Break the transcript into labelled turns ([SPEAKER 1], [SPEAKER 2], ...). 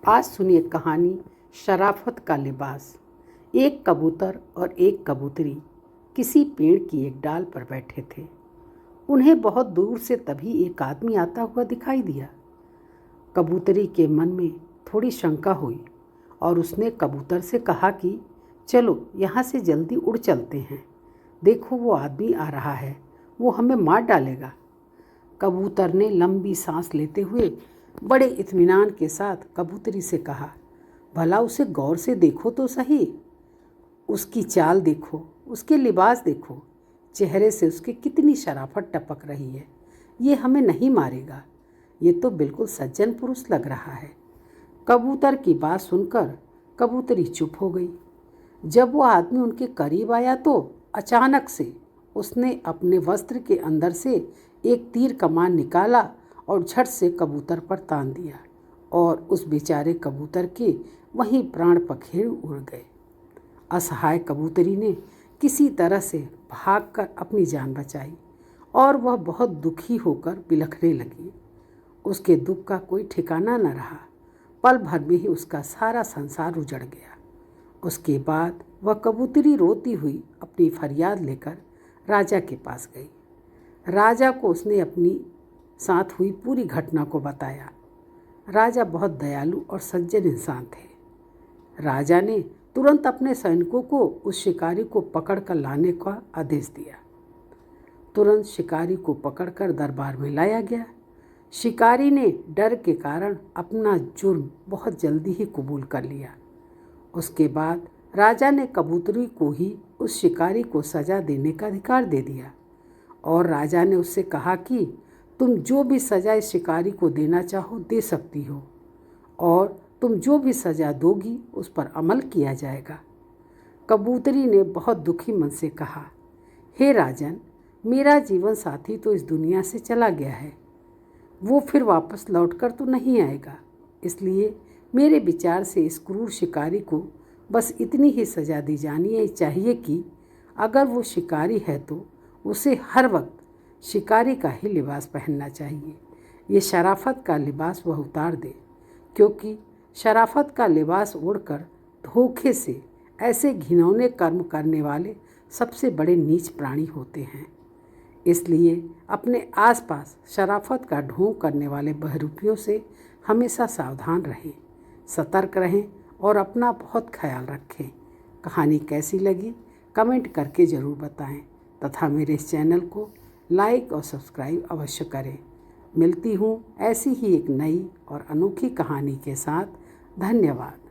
[SPEAKER 1] आज सुनिए कहानी शराफत का लिबास। एक कबूतर और एक कबूतरी किसी पेड़ की एक डाल पर बैठे थे। उन्हें बहुत दूर से तभी एक आदमी आता हुआ दिखाई दिया। कबूतरी के मन में थोड़ी शंका हुई और उसने कबूतर से कहा कि चलो यहाँ से जल्दी उड़ चलते हैं। देखो वो आदमी आ रहा है, वो हमें मार डालेगा। कबूतर ने लंबी सांस लेते हुए बड़े इत्मीनान के साथ कबूतरी से कहा, भला उसे गौर से देखो तो सही। उसकी चाल देखो, उसके लिबास देखो, चेहरे से उसकी कितनी शराफत टपक रही है। ये हमें नहीं मारेगा, ये तो बिल्कुल सज्जन पुरुष लग रहा है। कबूतर की बात सुनकर कबूतरी चुप हो गई। जब वो आदमी उनके करीब आया तो अचानक से उसने अपने वस्त्र के अंदर से एक तीर कमान निकाला और झट से कबूतर पर तान दिया और उस बेचारे कबूतर के वहीं प्राण पखेरु उड़ गए। असहाय कबूतरी ने किसी तरह से भागकर अपनी जान बचाई और वह बहुत दुखी होकर बिलखने लगी। उसके दुख का कोई ठिकाना न रहा। पल भर में ही उसका सारा संसार उजड़ गया। उसके बाद वह कबूतरी रोती हुई अपनी फरियाद लेकर राजा के पास गई। राजा को उसने अपनी साथ हुई पूरी घटना को बताया। राजा बहुत दयालु और सज्जन इंसान थे। राजा ने तुरंत अपने सैनिकों को उस शिकारी को पकड़कर लाने का आदेश दिया। तुरंत शिकारी को पकड़कर दरबार में लाया गया। शिकारी ने डर के कारण अपना जुर्म बहुत जल्दी ही कबूल कर लिया। उसके बाद राजा ने कबूतरी को ही उस शिकारी को सज़ा देने का अधिकार दे दिया और राजा ने उससे कहा कि तुम जो भी सज़ा इस शिकारी को देना चाहो दे सकती हो और तुम जो भी सज़ा दोगी उस पर अमल किया जाएगा। कबूतरी ने बहुत दुखी मन से कहा, हे राजन, मेरा जीवन साथी तो इस दुनिया से चला गया है, वो फिर वापस लौटकर तो नहीं आएगा। इसलिए मेरे विचार से इस क्रूर शिकारी को बस इतनी ही सज़ा दी जानी चाहिए कि अगर वो शिकारी है तो उसे हर वक्त शिकारी का ही लिबास पहनना चाहिए। ये शराफत का लिबास वह उतार दे, क्योंकि शराफत का लिबास ओढ़कर धोखे से ऐसे घिनौने कर्म करने वाले सबसे बड़े नीच प्राणी होते हैं। इसलिए अपने आसपास शराफत का ढोंग करने वाले बहरूपियों से हमेशा सावधान रहें, सतर्क रहें और अपना बहुत ख्याल रखें। कहानी कैसी लगी कमेंट करके ज़रूर बताएं तथा मेरे इस चैनल को लाइक और सब्सक्राइब अवश्य करें। मिलती हूँ ऐसी ही एक नई और अनोखी कहानी के साथ। धन्यवाद।